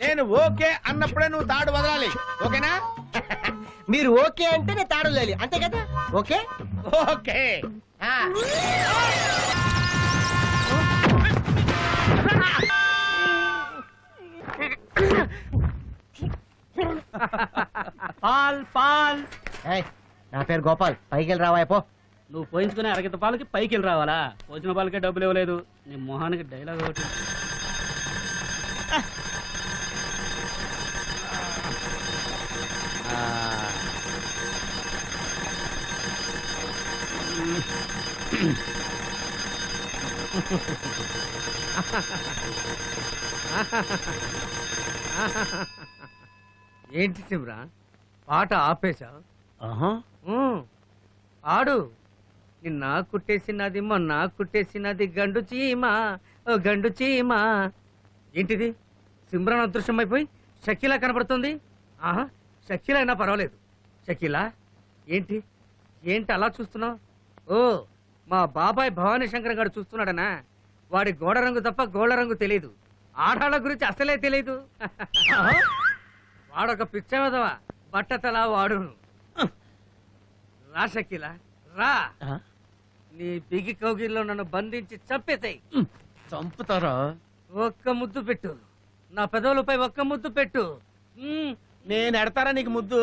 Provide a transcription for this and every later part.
నేను ఓకే అన్నప్పుడే నువ్వు తాడు వదలాలి, ఓకేనా? మీరు ఓకే అంటే నేను తాడు వదలాలి, అంతే కదా? Okay okay. పాల్ పాల్. నా పేరు గోపాల్, పైకి వెళ్ళి రావా పో. నువ్వు పోయించుకునే అరగత పాలకి పైకి వెళ్ళి రావాలా? పోసిన పాలకే డబ్బులు ఇవ్వలేదు. నీ మొహానికి డైలాగ్ ఒకటి. ఏంటి సిమ్రా, పాట ఆపేశా? ఆడు. నిన్న కుట్టేసినది మొన్న కుట్టేసినది గండు చీమ, ఓ గండు చీమ. ఏంటిది, సిమ్రాన్ అదృశ్యం అయిపోయి షకీలా కనపడుతుంది. ఆహా, షకీలా అయినా పర్వాలేదు. షకీలా ఏంటి ఏంటి అలా చూస్తున్నావు? ఓ, మా బాబాయ్ భవానీ శంకర్ గారు చూస్తున్నాడనా? వాడి గోడ రంగు తప్ప గోళ్ళ రంగు తెలియదు, ఆడాళ్ళ గురించి అసలే తెలియదు. వాడొక పిచ్చవదవా, బట్టతలా వాడును. రా షకీలా రా, నీ బిగి కౌగిల్లో నన్ను బంధించి చంపేతాయి. చంపుతారా? ఒక్క ముద్దు పెట్టు, నా పెదవులపై ఒక్క ముద్దు పెట్టు. నేను ఎడతారా నీకు ముద్దు?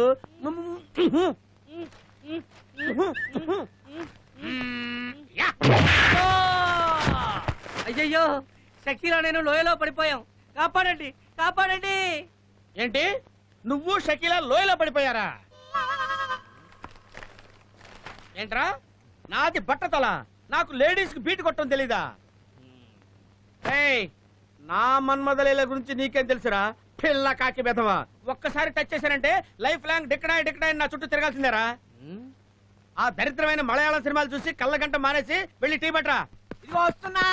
అయ్యయ్యో, షకీలా నేను లోయలో పడిపోయాం, కాపాడండి కాపాడండి. ఏంటి, నువ్వు షకీలా లోయలో పడిపోయారా? ఏంట్రా, నాది బట్టతల, నాకు లేడీస్ కి బీట్ కొట్టడం తెలీదా? ఏయ్, నా మన్మదలీల గురించి నీకేం తెలుసురా పిల్ల కాకి బెదవా? ఒక్కసారి టచ్ చేశానంటే లైఫ్ లాంగ్ డిక్కడాయి డిక్కడాయి నా చుట్టూ తిరగాల్సిందేరా. ఆ దరిద్రమైన మలయాళం సినిమాలు చూసి కళ్ళగంట మానేసి వెళ్ళి టీ పట్రా. ఇదిగో వస్తున్నా.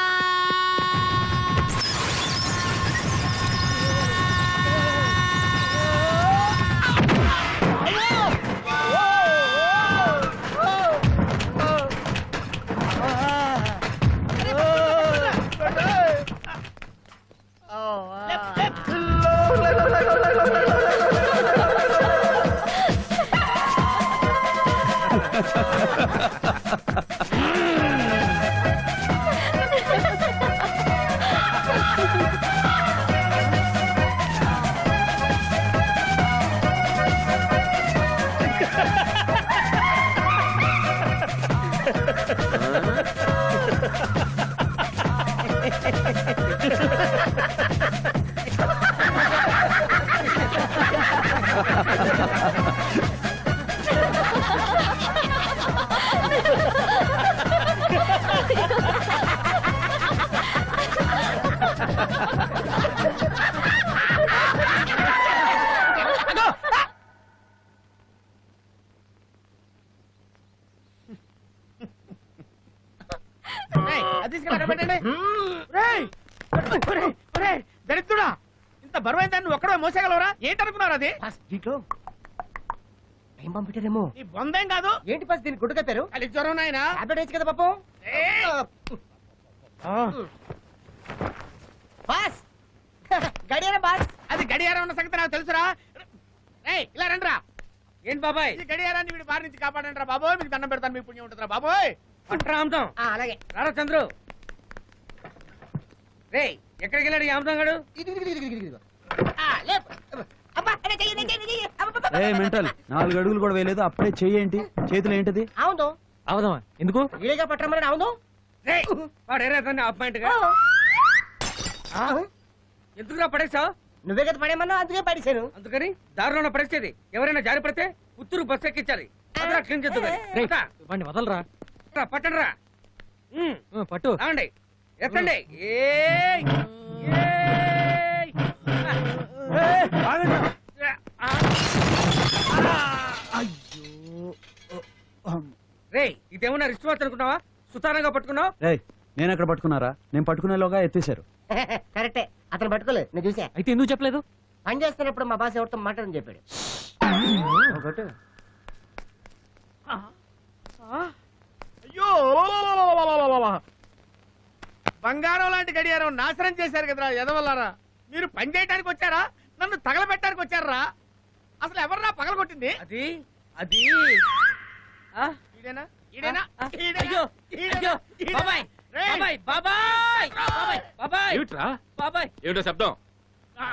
దరిద్రుడా, ఇంత బరువైన దాన్ని ఒక్కడే మోసేగలవరా? ఏంటనుకున్నారు అది? దీంట్లో ఏం పంపించారేమో. ఈ బొందేం కాదు. ఏంటి పసి దీన్ని గుడ్డు కప్పారు? అది జ్వరం నాయనా. టాబ్లెట్ వేసి కదా పాపం. బాస్, గడియారం బాస్. అది గడియారం ఉన్న సంగతి నాకు తెలుసురా. ఇలా రండిరా. ఏంటి బాబాయ్, ఈ గడియారాన్ని వీడి బారి నుంచి కాపాడండి రా బాబోయ్. మీకు దండం పెడతాను, మీకు పుణ్యం ఉంటుందిరా బాబోయ్. పట్రా అమ్ముతాం. అలాగే రారా చంద్రు. రే, ఎక్కడికి వెళ్ళాడు ఈ అమ్ముతాం గాడు? మెంటల్, 4 అడుగులు కూడా వేయలేదు, అప్పుడే చెయ్యేంటి? చేతులు ఏంటిది? అవును అవదమా ఎందుకు? ఇడిగా పట్టమని. అవును వాడు ఏరేదాన్ని అపాయింట్ గా ఎందుకురా పడేసావు? నువ్వే కదా పడేమన్నా, అందుకే పడేశాను. అందుకని దారిలో పడేసేది. ఎవరైనా జారి పడితే ఉత్తూరు బస్సు ఎక్కించాలి. క్లీన్ చేద్దాం. వదలరా, పట్టండి రా. పట్టు, రావండి, ఎత్తండి. రే, ఇదేమన్నా రిస్ట్ వాచ్ అనుకున్నావా? సుతారంగా పట్టుకున్నావు. నేను ఎక్కడ పట్టుకున్నారా? నేను పట్టుకునేలోగా ఎత్తేశారు. కరెక్టే, అతను పట్టుకోలేదు, నేను చూసా. అయితే ఎందుకు చెప్పలేదు? పని చేస్తున్నప్పుడు మా బాస్ ఎవరితో మాట్లాడని చెప్పాడు. బంగారం లాంటి గడియారం నాశనం చేశారు కదరా ఎదవల్లారా. మీరు పని చేయడానికి వచ్చారా, నన్ను తగలబెట్టడానికి వచ్చారా? అసలు ఎవర్రా పగలగొట్టింది? అది అది ఆ? ఈడేనా? ఈడేనా? అయ్యో, అయ్యో, బాబాయ్, రేయ్! బాబాయ్, బాబాయ్, బాబాయ్, బాబాయ్, ఏమిట్రా బాబాయ్. ఏమిటో శబ్దం? ఆ,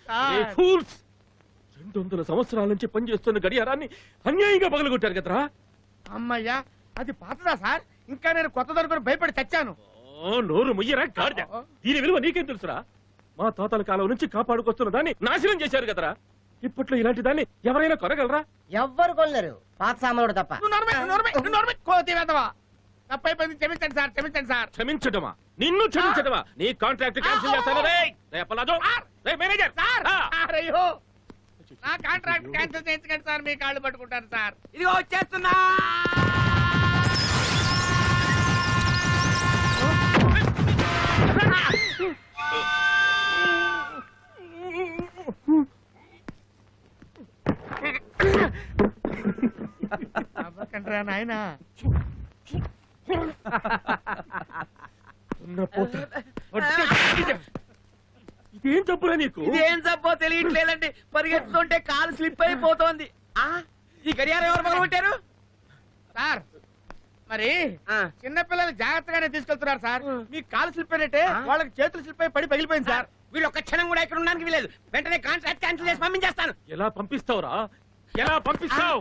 ఏ సార్, fools! 200 సంవత్సరాల నుంచి పనిచేస్తున్న గడియారాన్ని అన్యాయంగా పగలగొట్టారు కదరా. అమ్మయ్యా, అది పాతదా సార్? ఇంకా నేను కొత్త దొరుకుని భయపడి చచ్చాను. నోరు ముయ్యరా గాడిద. దీని విలువ నీకేం తెలుసురా? మా తాతల కాలం నుంచి కాపాడుకొస్తున్న దాన్ని నాశనం చేశారు కదరా. ఇప్పట్లో ఇలాంటి దాన్ని ఎవరైనా కొనగలరా? ఎవ్వరు కొనలేరు, పాత సామానుడు తప్ప. నువ్వు నోర్మే, నువ్వు నోర్మే, నువ్వు నోర్మే. కోతి వెధవా. తప్పైపోయింది, క్షమించండి సార్, క్షమించండి సార్. క్షమించటమా? నిన్ను క్షమించటమా? నీ కాంట్రాక్ట్ క్యాన్సిల్ చేస్తాను రే. రే అప్పలాజో, రే మేనేజర్ సార్, ఆ. సార్, అయ్యో, నా కాంట్రాక్ట్ క్యాన్సిల్ చేయించకండి సార్, మీ కాళ్ళు పట్టుకుంటాను సార్. ఇదిగో వచ్చేస్తున్నా. అవ్వకండ్రా నాయనా. ఇదేం తప్పురా నీకు? ఇదేం జబ్బో తెలియట్లేదండి. పరిగెత్తుంటే కాలు స్లిప్ అయిపోతోంది. ఈ గడియారం ఎవరు పగలగొట్టారు? సార్, మరి చిన్నపిల్లలు జాగ్రత్తగానే తీసుకెళ్తున్నారు సార్. మీ కాలు స్లిప్ అయినట్టే వాళ్ళకి చేతులు స్లిప్ అయి పడి పగిలిపోయింది సార్. వీళ్ళు ఒక్క క్షణం కూడా ఇక్కడ ఉండడానికి వీలేదు. వెంటనే కాంట్రాక్ట్ క్యాన్సిల్ చేసి పంపించేస్తాను. ఎలా పంపిస్తావురా? ఎలా పంపిస్తావు?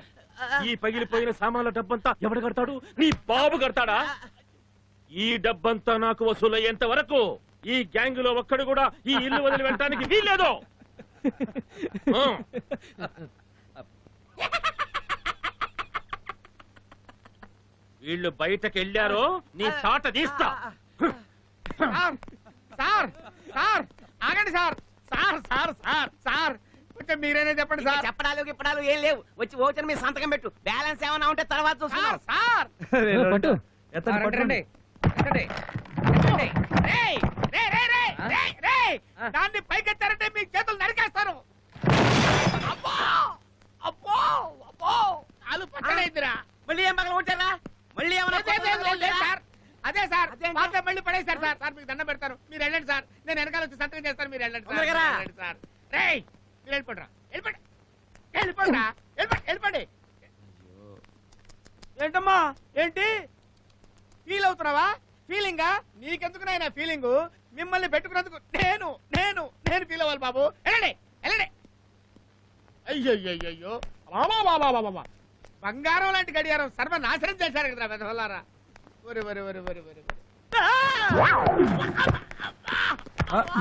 ఈ పగిలిపోయిన సామాన్ల డబ్బంతా ఎవడు కడతాడు? నీ బాబు కడతాడా? ఈ డబ్బంతా నాకు వసూలయ్యేంత వరకు ఈ గ్యాంగ్ లో ఒక్కడు కూడా ఈ ఇల్లు వదిలి వెళ్ళటానికి వీల్లేదు. ఆ. వీళ్ళు బయటకు వెళ్ళారో నీ తాట తీస్తా. సార్, సార్, సార్, ఆగండి sir. Sir, sir, sir, sir, కొంచెం మీరేనే చెప్పండి సార్. చెప్పడాలు గిప్పడాలు ఏం లేవు. వచ్చి ఓచన మీద సంతకం పెట్టు. బ్యాలెన్స్ ఏమైనా ఉంటే తర్వాత సార్, చూసుకుందాం. సార్, పట్టు రండి, రండి. రేయ్, రేయ్, రేయ్, రేయ్, రేయ్, రేయ్, దాన్ని పైకెత్తారంటే మీ చేతులు నరికేస్తాను. అబ్బో, అబ్బో, అబ్బో, కాలు పక్కనైందిరా. మళ్ళీ ఏం పగల కొట్టారా? మళ్ళీ ఏమైనా లేదు సార్, అదే సార్, అదేంటి? పాత మళ్ళీ పడేశారు సార్. సార్, మీకు దండం పెడతారు, మీరు వెళ్ళండి సార్. నేను వెనకాల వచ్చి సంతకం చేస్తాను, మీరు వెళ్ళండి సార్. తొందరగా రా. వెళ్ళండి సార్. రేయ్, మీరు వెళ్ళిపోండిరా, వెళ్ళిపోండి, వెళ్ళిపోండిరా, వెళ్ళిపోండి, వెళ్ళిపోండి. ఏంటమ్మా, ఏంటి ఫీల్ అవుతున్నావా? ఫీలింగా? నీకెందుకు నాయనా ఫీలింగ్? మిమ్మల్ని పెట్టుకున్నందుకు నేను నేను నేను ఫీల్ అవ్వాలి బాబు. వెళ్ళండి, వెళ్ళండి. అయ్యయ్యో, బంగారం లాంటి గడియారం సర్వనాశనం చేశారు కదరా వెధవల్లారా. ఒరి ఒరి ఒరి ఒరి ఒరి ఒరి.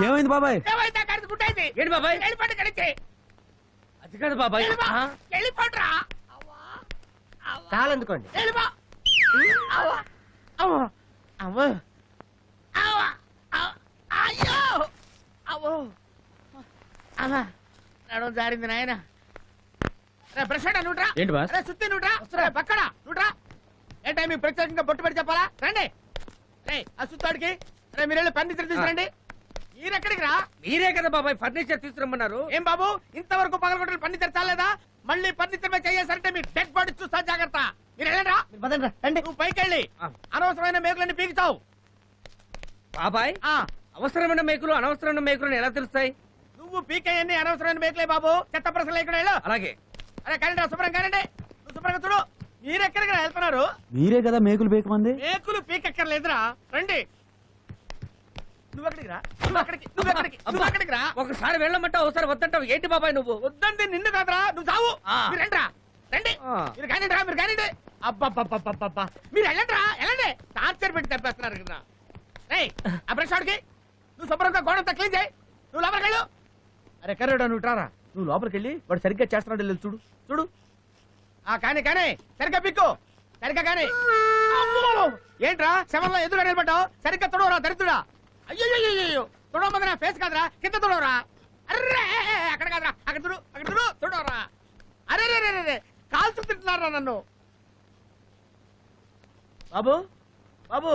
ఏమైంది బాబాయ్? ఏమైందా? కడుపు గుట్టయింది. ఏంటి బాబాయ్? వెళ్ళిపోండి కలిసి, అది కాదు బాబాయ్. వెళ్ళిపోండిరా. కాలు అందుకోండి. వెళ్ళిపో. అవ్వ, అవ్వ, అవ్వ, అవ్వ, అవ్వ, అయ్యో, అవ్వ, అవ్వ, నడుము జారింది నాయన. రే బ్రష్ నుట్రా. ఏంటి బాస్? రే సుత్తి నుట్రా. రే పక్కన నుట్రా. ఏంటో మీకు ప్రత్యేకంగా బొట్టు పెట్టి చెప్పాలా? రండి. రే ఆ సుత్తాడికి. రే మీరు వెళ్ళి ఫర్నిచర్ తీసుకురండి. మీరెక్కడికి రా? మీరే కదా బాబాయ్ ఫర్నిచర్ తీసుకురమ్మన్నారు. ఏం బాబు, ఇంతవరకు పగలగొట్టిన ఫర్నిచర్ చాలేదా? మళ్ళీ ఫర్నిచర్ మీద చేయాలంటే మీ డెడ్ బాడీ చూస్తా, జాగ్రత్త. మీరు వెళ్ళండి. మీరు పదండి రా, రండి. నువ్వు పైకి వెళ్ళి అనవసరమైన మేకులన్నీ పీకుతావు. బాబాయ్, అవసరమైన మేకులు అనవసరమైన మేకులు ఎలా తెలుస్తాయి? నువ్వు పీకయ్యన్ని అనవసరమైన మేకులే బాబు. చెత్త ప్రశ్నలు ఇక్కడ వెళ్ళు. అలాగే. అరే కానీ శుభ్రం కానండి. నువ్వు శుభ్రంగా చూడు. మీరెక్కడికి వెళ్తున్నారు? మీరే కదా మేకులు బేకమంది. మేకులు పీకెక్కర్లేదురా, రండి. నువ్వెక్కడికి రా, నువ్వెక్కడికి, నువ్వెక్కడికి, నువ్వెక్కడికి రా. ఒకసారి వెళ్ళమంటావు, ఒకసారి వద్దంటావు. ఏంటి బాబాయ్ నువ్వు? వద్దండి, నిన్ను కాదురా, నువ్వు చావు. మీరు రండి రా, రండి. ఆ. మీరు కానిండి రా, మీరు కానిండి. అబ్బబ్బబ్బబ్బబ్బా, మీరు వెళ్ళండి రా, వెళ్ళండి. టార్చర్ పెట్టి తప్పేస్తున్నారు కదా. రేయ్ ఆ బ్రష్ వాడికి. నువ్వు శుభ్రంగా గోడంతా క్లీన్ చేయి. నువ్వు లోపలికి వెళ్ళు. అరే కర్రోడా, నువ్వు ట్రారా. నువ్వు లోపలికి వెళ్ళి వాడు సరిగ్గా చేస్తున్నాడు లేదు చూడు, చూడు. కానీ కానీ సరిగ్గా పిక్కు, సరిగ్గా కానీ. ఏంట్రా శవంలో ఎదురుగా నిలబడ్డావు? సరిగ్గా తుడవరా దరిద్రుడా. అయ్యో తుడవమని నా ఫేస్ కాదురా, కింద తుడవరా. అర్రే అక్కడ కాదురా, అక్కడ తుడు, అక్కడ తుడు, తుడవరా. అరే రే రే రే, కాల్చు తింటున్నారా నన్ను. బాబు, బాబు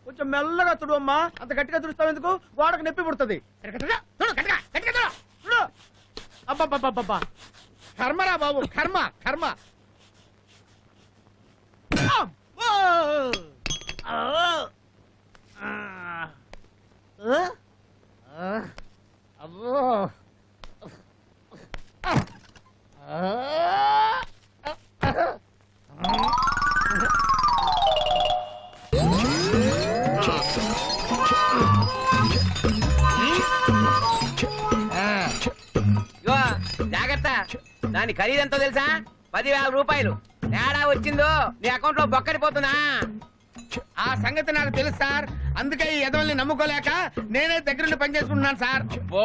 కొంచెం మెల్లగా తుడవమ్మా. అంత గట్టిగా తుడుస్తావు ఎందుకు? గోడకు నొప్పి పుడుతుంది. సరిగ్గా తుడు, తుడు, గట్టిగా, గట్టిగా తుడు, తుడు. అబ్బబ్బబ్బబ్బా కర్మరా బాబు కర్మ కర్మ అబ్బో! అబ్బో! ఇగో జాగ్రత్త, దాని ఖరీదెంతో తెలుసా? 10,000 రూపాయలు. తేడా వచ్చిందో నీ అకౌంట్ లో బొక్కడిపోతున్నా. ఆ సంగతి నాకు తెలుసు సార్, అందుకే ఈ ఎదవల్ని నమ్ముకోలేక నేనే దగ్గరుండి పనిచేసుకుంటున్నాను సార్. ఓ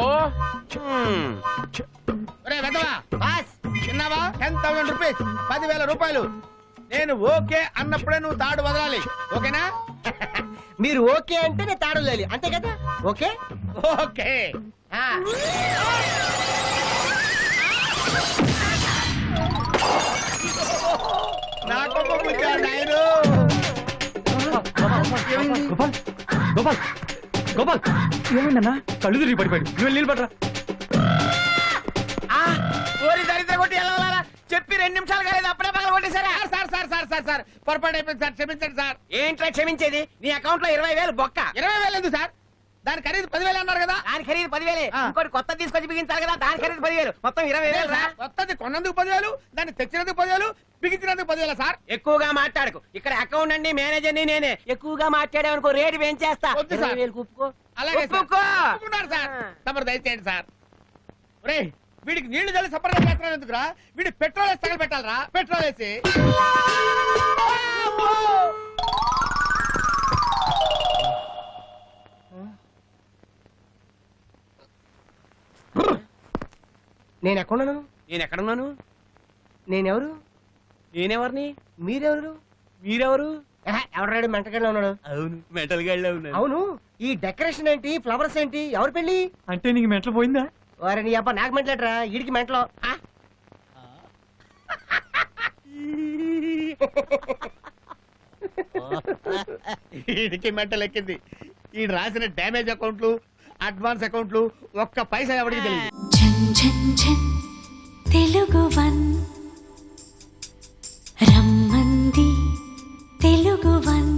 ఒరే వెదవా, బాస్ విన్నావా? 10,000 రూపీస్, 10,000 రూపాయలు. నేను ఓకే అన్నప్పుడే నువ్వు తాడు వదలాలి, ఓకేనా? మీరు ఓకే అంటే నేను తాడు లేలి, అంతే కదా? Okay okay. ఆ. నా కొమ్మ పుచ్చాడు నాయను. గోపాల్ గోపాల్ గోపాల్ ఏమైందన్నా? కళ్ళు తిరిగి పడిపోయాడు. నువ్వు వెళ్ళి పడరా. ఓరి దరిద్ర కొట్టి ఎలా చెప్పి 2 నిమిషాలు కాలేదు, అప్పుడే పగల కొట్టేశారా? Sir sir sir sir sir పొరపాటు అయిపోయింది సార్, క్షమించండి సార్. ఏంట్రా క్షమించేది? నీ అకౌంట్ లో 20,000 బొక్క. 20,000 ఎందుకు సార్? దాని ఖరీదు 10,000 అన్నారు కదా. దాని ఖరీదు 10,000. ఆ. ఇంకోటి కొత్త తీసుకొచ్చి బిగించాలి కదా, దాని ఖరీదు 10,000. మొత్తం 20,000 రా. కొత్తది కొన్నందుకు 10,000, దాన్ని తెచ్చినందుకు 10,000, బిగించినందుకు 10,000 సార్. ఎక్కువగా మాట్లాడకు. ఇక్కడ అకౌంట్ అండి, మేనేజర్ ని నేనే. ఎక్కువగా మాట్లాడామనుకో రేటు పెంచేస్తా. వద్దు సార్. 20,000 ఒప్పుకో. అలాగే సార్. ఒప్పుకో. ఒప్పుకున్నారు సార్. తమరు దయచేయండి సార్. ఒరే వీడికి నీళ్లు చల్లి సపరేట్ చేస్తున్నాను ఎందుకురా? వీడి పెట్రోల్ వేసి తగలు పెట్టాలరా, పెట్రోల్ వేసి. నేను ఎక్కడున్నాను? నేను ఎక్కడున్నాను? నేనెవరు? నేనెవరిని? మీరెవరు? మీరెవరు? ఎవడాడు మెంటగడ్లో ఉన్నాడు? అవును మెటల్ గడ్లో ఉన్నాను. అవును, ఈ డెకరేషన్ ఏంటి, ఫ్లవర్స్ ఏంటి, ఎవరి పెళ్లి? అంటే నీకు మెట్లు పోయిందా? వారి నీ అబ్బా నాకు మెంటలేట్రా, ఈడికి మెంటలో. వీడికి మెంటల్ ఎక్కింది. ఈ రాసిన డ్యామేజ్ అకౌంట్లు, అడ్వాన్స్ అకౌంట్లు ఒక్క పైసా ఎవరికి తెలియదు. ఝన్ ఝన్ ఝన్ తెలుగువన్ రమ్మంది తెలుగువన్.